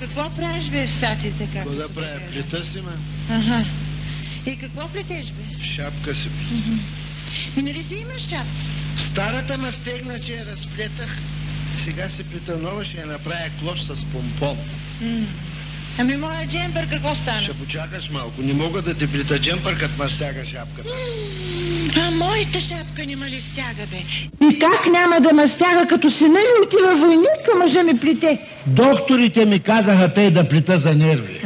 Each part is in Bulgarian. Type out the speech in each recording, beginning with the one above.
Какво правиш, бе, в статите? Какво да правя? Плета си, ма? Ага. И какво плетеш, бе? Шапка си. Нали си имаш шапка? Старата ма стегна, че я разплетах. Сега си плета нова, ще я направя клош с помпон. Ами моя джемпер какво стана? Ще почакаш малко. Не мога да ти плета джемпер, като ма стяга шапката. А моята шапка не ма ли стяга, бе? И как няма да ме стяга, като сина ли отива войник, мъжа ми плете? Докторите ми казаха тъй да плета за нерви.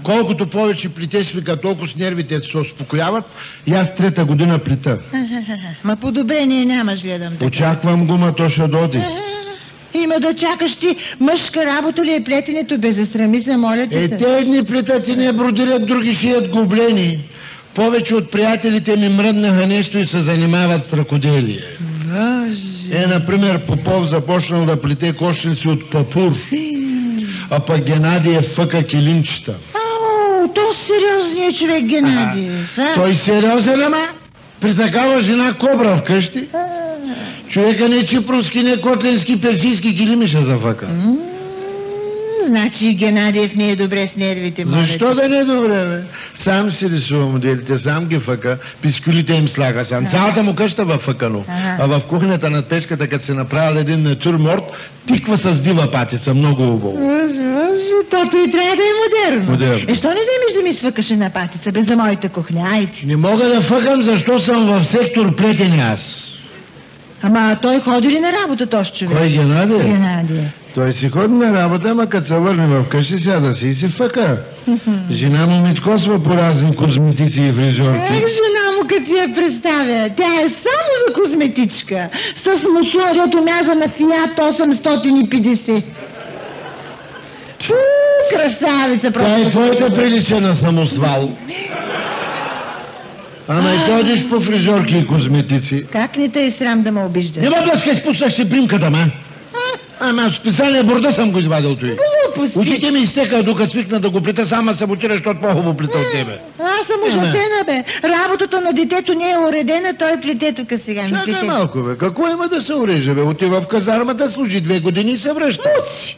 Колкото повече плетеш, вика, толкова с нервите се успокояват, и аз трета година плета. Ма подобрение нямаш, гледам. Очаквам го, ма то ще доди. Има да чакаш ти. Мъжка работа ли е плетенето, бе? Застрами се, моля ти се. Те едни плетат и не бродират, други шият гоблени. Повече от приятелите ми мръднаха нещо и се занимават с ръкоделие. Боже. Например, Попов започнал да плете кошници от папур, а пък Геннадий фъка килимчета. То сериозният човек Геннадиев. Той сериозен, ама при такава жена кобра вкъщи. Човека не чипровски, не котлински, персийски килими ще зафъка. Значи Геннадиев не е добре с нервите, моля. Защо да не е добре, бе? Сам си рисува моделите, сам ги фъка, пискулите им слага сам. Цялата му къща във фъкано. А в кухнята над печката, като се направил един натюрморт, тиква с дива патица, много хубаво. Боже, тото и трябва да е модерно. Модерно. Що не вземеш да ми свъкаш една патица, бе, за моята кухня, айде. Не мога да фъкам, защо съм в сектор плетене аз. Ама той ходи ли на работа, този човек? Кой, Геннадий? Геннадий. Той си ходи на работа, ама като се върне в къщи, сяда си и си фъка. Жена му миткосва по разни козметици и фризьорки. Жена му като си я представя, тя е само за козметичка. С мусула, дето мяза на Фиат 850. Красавица, просто. Тя е твоята прилича на самосвал. Ама и ходиш по фризьорки и козметици. Как не те е срам да ме обиждаш? Нема дъска, спуснах си примката, ма. Ама специалния борда съм го извадил той. Глупости. Очите ми изтекаха, докато свикна да го плета, сама саботираш, защото по-хубаво плета от тебе. Аз съм ужасена, бе. Работата на детето не е уредена, той плете тук сега. Чакай малко, бе. Какво има да се уреже, бе? Отива в казармата, служи 2 години и се връща.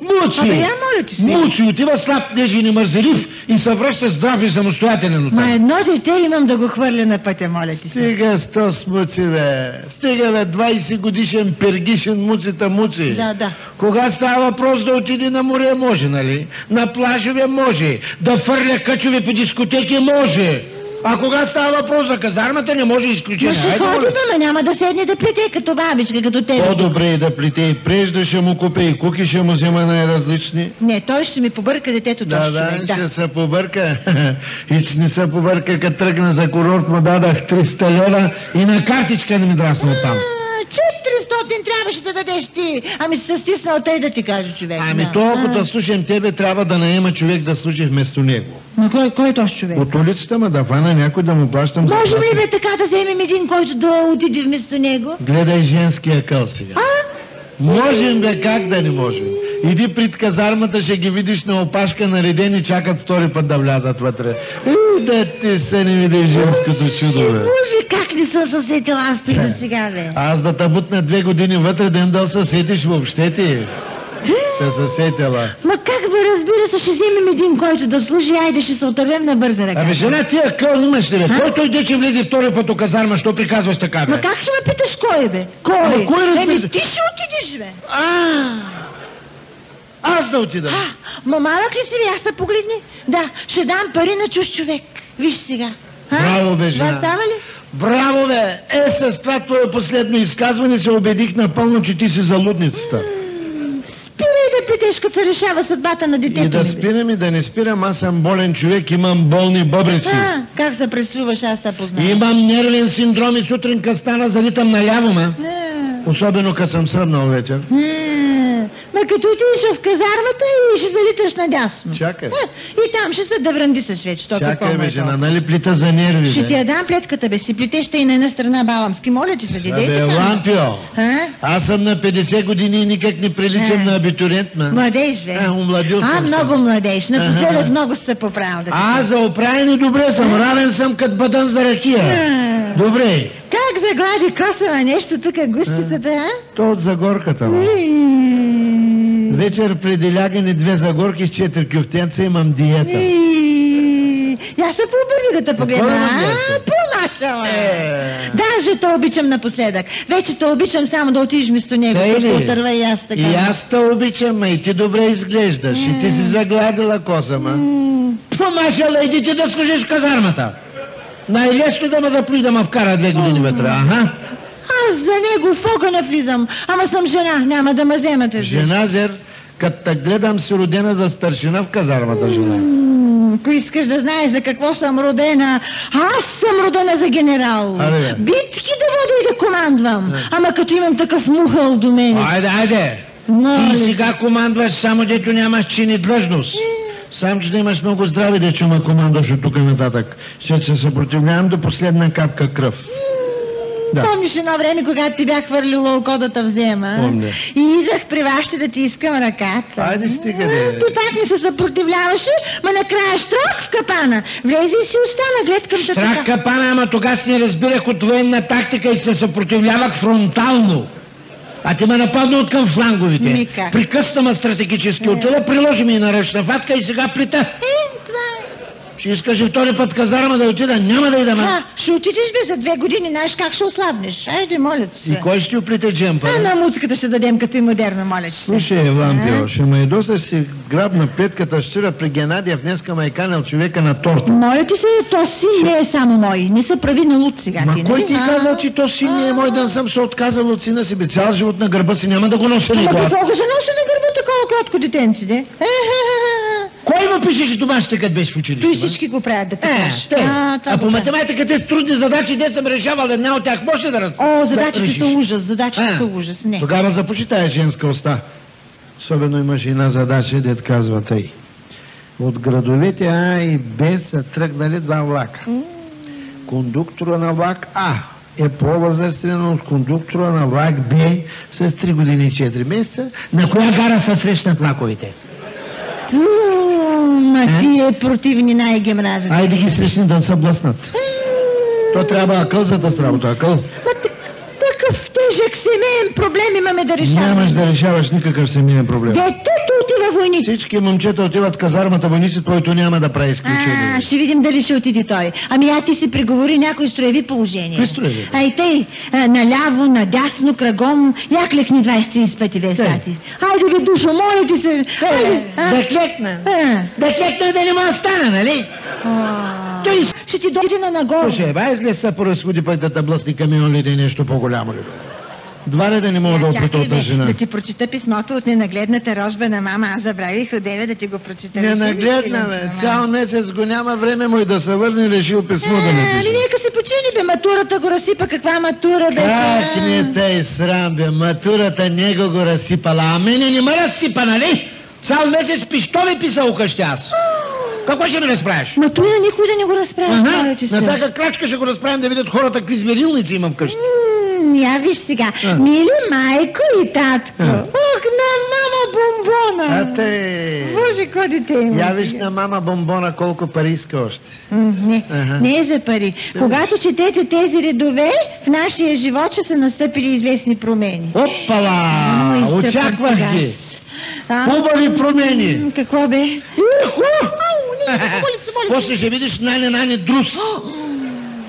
Муци! Абе, я моля ти се. Муци, отива слаб, нежен и мързелив и се връща здрав и самостоятелен от Ма там. едно дете имам да го хвърля на пътя, моля ти се. Стига с то с Муци, бе. Стига, бе, 20 годишен пергишен Муците Муци. Да. Кога става въпрос да отиде на море, може, нали? На плажове може. Да фърля къчове по дискотеки може. А кога става въпрос за казармата, не може изключение. Ма ще ходи, ама няма да седне да плете като бабичка, като тебе. По-добре е да плете и прежда ще му купе и куки ще му взема най-различни. Не, той ще ми побърка детето този човек. Ще се побърка. И че не се побърка, като тръгна за курорт, му дадах 300 лева и на картичка не ми драсна там. 400 трябваше да дадеш ти. Ами се стиснал тъй да ти каже човек. Ами толкова да слушам тебе, трябва да наема човек да служи вместо него. Ма кой е този човек? От улицата, ма да фана някой да му плащам. Може ли бе така да вземем един, който да отиде вместо него? Гледай женския къл сега. Можем бе, как да не можем? Иди пред казармата, ще ги видиш на опашка наредени, чакат втори път да влязат вътре. Да ти се не видиш женското чудо, бе. Може, как не съм съсетила аз той до сега, бе? Аз да табутна 2 години вътре, да им дал съсетиш въобще ти. Ще съсетила. Ма как бе, разбира се, ще вземем един, който да служи, айде ще се отървем на бърза ръка. Абе, жена, тия къл имаш ли, бе? Кой той де, че влезе втори път у казарма, що приказваш така, бе? Ма как ще ме питаш кой, бе? Кой? Ама кой разбира? Еми, ти ще отидеш, бе. Аз да отида. Ма малък ли си, бе? Аз се погледни. Да, ще дам пари на чуж човек. Виж сега. Браво, бе, жена. Това става ли? Браво, бе! С това твое последно изказване се убедих напълно, че ти си залудницата. Спирай да питаш, като се решава съдбата на детето. И да спирам и да не спирам, аз съм болен човек, имам болни бъбрици. Как се преструваш, аз те познавам. Имам нервен синдром и сутрин като стана залитам наляво, ма. Особено като съм сръбнал вечер. Ма като отидеш в казармата и ще залиташ надясно. Чакай. И там ще се дъврандисаш вече. Чакай, бе, жена, нали плита за нерви, ще ти я дам плетката, бе, си плетеш и на една страна баламски. Моля ти се, дедейте там. Лампио, аз съм на 50 години и никак не приличам на абитуриент, ма. Младеж, бе. Умладил съм. Много младеж. Напоследък много се поправил. За оправени добре съм. Равен съм като бъдън за ракия. Добре. Как заглади косава нещо тук гущицата, То от загорката, ма. Вечер преди лягане 2 загорки с 4 кюфтенца, имам диета. Я се пообърни да те погледна. Помашала. Даже те обичам напоследък. Вече те обичам само да отидеш вместо него. Да отърва и аз така. И аз те обичам, и ти добре изглеждаш. И ти си загладила коса, ма. Помашала, иди ти да служиш в казармата. Най-лесно да ме заплюи да ме вкара 2 години вътре, аха. Аз за него в огъня влизам. Ама съм жена, няма да ме вземате. Жена, Зер, като те гледам си родена за старшина в казармата, жена. Ако искаш да знаеш за какво съм родена, аз съм родена за генерал. Битки да вода и да командвам. Ама като имам такъв мухъл до мен. Айде. Ти сега командваш, само дето нямаш чин и длъжност. Сам, че да имаш много здраве, да чума командваш от тук нататък. Ще се съпротивлявам до последна капка кръв. Да. Помниш едно време, когато ти бях хвърлила око да те взема? Помня. И идвах при вашите да ти искам ръката. Айде стига де. Ти пак ми се съпротивляваше, ма накрая штрак в капана. Влезе и си остана, гледкам се така. Штрак капана, ама тогава си не разбирах от военна тактика и се съпротивлявах фронтално. А ти ме нападна от към фланговите. Прекъсна ме стратегически отила, приложи ми на ръчна фатка и сега плита. Ще искаш и втори път казарма да отида, няма да идам. Ще отидеш бе за 2 години, знаеш как ще ослабнеш. Айде, моля се. И кой ще оплите джемпа? На музиката ще дадем като и модерна, моля се. Слушай, Вампио, ще ме ядоса си грабна петката щира при Геннадиев, днеска ме е канел човека на торта. Моля ти се, то син не е само мой. Не се прави на луд сега. Ма кой ти казал, че то син не е мой, да съм се отказал от сина си, бе, цял живот на гърба си, няма да го нося ни глас. Ама какво се носи на гърба такова кратко детенци, де? Кой му пишеше домашните, като беше в училище? Той всички го правят, да те кажеш. А по математиката е с трудни задачи, де съм решавал една от тях, може да О, задачите са ужас, задачите са ужас, не. Тогава запуши тая женска уста. Особено имаше една задача, дед казва тъй. От градовете А и Б са тръгнали 2 влака. Кондуктора на влак А е по-възрастен от кондуктора на влак Б с 3 години и 4 месеца. На коя гара са срещнат влаковете? Ма тия противни най-ги мразят. Айде ги срещни да се блъснат. То трябва акъл за да сработа, акъл. Такъв тежък семейен проблем имаме да решаваме. Нямаш да решаваш никакъв семейен проблем. Детето отива войни. Всички момчета отиват в казармата войници, твоето няма да прави изключение. Ще видим дали ще отиде той. Ами ти си преговори някои строеви положения. Кои строеви? Ай тъй, наляво, надясно, кръгом, я клекни 20-30 пъти вестати. Айде бе, душо, моля ти се. Да клекна. Да клекна да не ме остана, нали? Той ще ти дойде на нагоре. Слушай, излез са по разходи пък да те блъсни камион или нещо по-голямо ли? Два ли да не мога да опита от жена? Да ти прочита писмото от ненагледната рожба на мама. Аз забравих одеве да ти го прочита. Ненагледна, бе. Цял месец го няма време му и да се върне, решил писмо да не пише. Нека се почини, бе. Матурата го разсипа. Каква матура, бе? Как не тъй срам, бе. Матурата него го разсипала. А мене не ме разсипа, нали? Цял месец пиштови писал къщи аз. Какво ще ми разправиш? Матура никой да не го разправя. На всяка крачка ще го разправим да видят хората какви зверилници имам вкъщи. Я виж сега. Мили майко и татко. Ох, на мама бомбона. Боже, ко дете има. Я виж на мама бомбона колко пари иска още. Не е за пари. Когато четете тези редове, в нашия живот ще са настъпили известни промени. Опала! Очаквах ги. Хубави промени. Какво бе? После ще видиш най-не друс.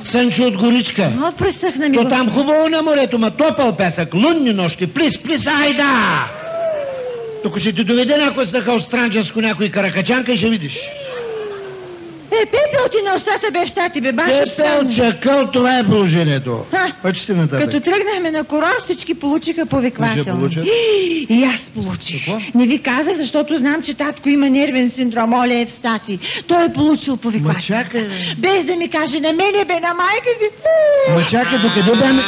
Сънчо от горичка. Пресъхна ми го. То там хубаво на морето, ма топъл песък, лунни нощи, плис, айда! Тук ще ти доведе някой снаха от Странджанско, някой каракачанка и ще видиш. Пепел ти на устата бе в щати, бе, баш. Пепел, чакъл, това е положението. Почти нататък. Като тръгнахме на корон, всички получиха повиквателно. И аз получих. Какво? Не ви казах, защото знам, че татко има нервен синдром, Оля е в стати. Той е получил повиквателно. Ма чакай, бе. Без да ми каже на мене, бе, на майка си. Ма чакай, докъде бе?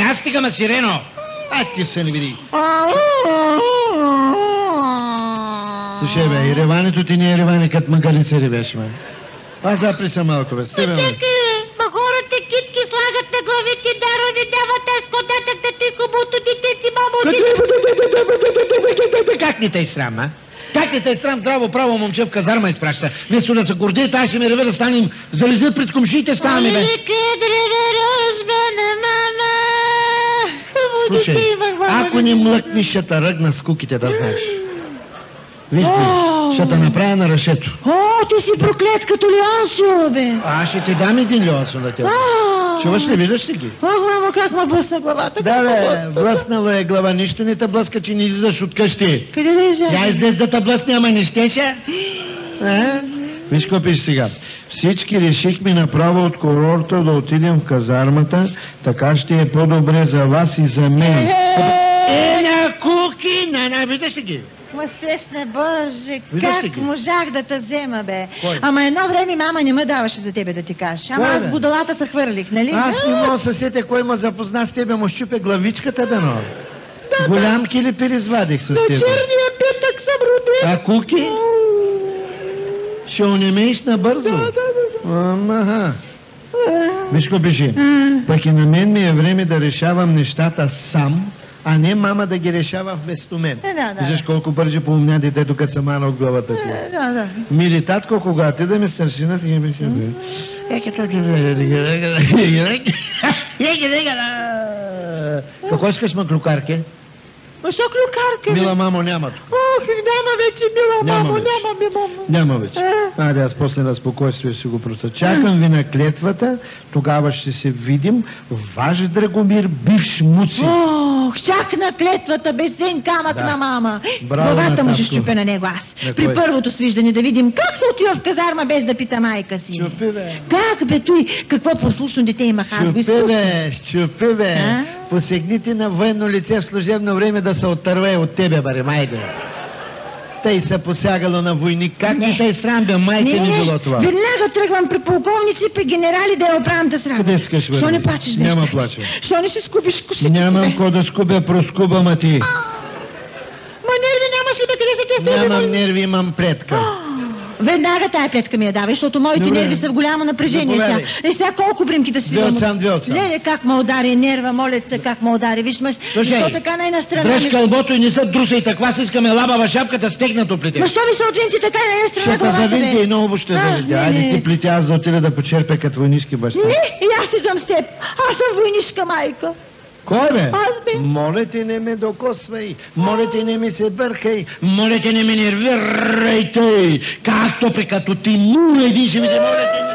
Аз стигаме сирено. Ти се не види. Слушай, бе, и реването ти не е реване, като магалица ревеш, бе. Аз запри се малко, бе. Стига, бе. Чакай, ма хората китки слагат на главите дарови, дават аз котатък да ти хубавото детеци, мамо. Как не те срам, а? Как не те срам здраво право момче в казарма изпраща? Вместо да се гордее, тази ще ме реве да станем залезят пред комшиите, ставаме, бе. Велика древе рожба на мама. Слушай, ако не млъкнеш, ще те ръгна с куките, да знаеш. Виж ли, ще те направя на ръшето. О, ти си проклет като Леонсио, бе. Аз ще ти дам един Леонсио на тебе. Чуваш ли, виждаш ли ги? Ох, мамо, как ме блъсна главата. Да, бе, блъснала е глава, нищо не те блъска, че не излизаш от къщи. Къде да изляза? Тя излез да те блъсне, ама не щеше. Виж какво пише сега. Всички решихме направо от курорта да отидем в казармата, така ще е по-добре за вас и за мен. На куки, виждаш ли ги? Ма стресна, Боже, Виждаш ли как ги? можах да те взема, бе? Кой? Ама едно време мама не ме даваше за тебе да ти кажеш. Ама Кой, аз бе? будалата се хвърлих, нали? Аз не мога да се сетя кой ме запозна с тебе, му щупе главичката дано. Голям килипир извадих с До тебе. черния петък съм роден. А куки? Ще онемееш набързо? Ама, виж какво пише. Пък и на мен ми е време да решавам нещата сам, а не мама да ги решава вместо мен. Да. Виждаш колко бърже поумня детето, като съм мана от главата ти. Да. Мили татко, когато ти да ми старшина, ти ми беше. Какво искаш, маклюкарке? Ма що клюкарка? Мила мамо, няма тук. Ох, няма вече, мила Няма мамо, вече. няма, мамо. Няма вече. Айде, аз после на спокойствие ще го проста. Чакам ви на клетвата, тогава ще се видим. Ваш Драгомир, бивш муци. Ох, чак на клетвата, безцен камък Да. на мама. Браво Главата на му ще татко. щупя на него аз. На При кой? първото свиждане да видим как се отива в казарма без да пита майка си. Щупи, бе. Как бе той, какво послушно дете имах аз го Щупи, изпускам. бе, щупи, бе. А? Посегните на военно лице в служебно време да се оттърве от тебе, баре, майде. Тъй се посягало на войник. Как Не. не тъй срам, бе, майка ни било това? Веднага тръгвам при полковници, при генерали да я оправям да срам. Къде искаш, бе? Що не плачеш, бе? Няма плача. Що не си скубиш косите? Нямам ко да скубя, проскубам, а ти. Ма нерви нямаш ли, бе, къде са те с Нямам нерви, имам предка. Веднага тая плетка ми я давай, защото моите Добре. нерви са в голямо напрежение сега. Заповядай. Сега колко бримки да си Две отсам, две отсам. Леле, как ме удари нерва, моля се, как ме удари. Виж, мъж, Слушай, защо така на една страна дръж ми... кълбото и не са друса таква си искаме лабава шапката стегнато плите. Ма що ми се отвинти така на една страна Ще те главата, завинти бе? и много ще завинти. не, Айде не. ти плите, аз да отида да почерпя като войнишки баща. Не, и аз идвам с теб. Аз съм войнишка майка. Кой бе? Аз бе. Моля те, не ме докосвай. Моля те, не ми се бъркай. Моля те, не ме нервирай тъй. Както при като ти нула един ще види, моля те,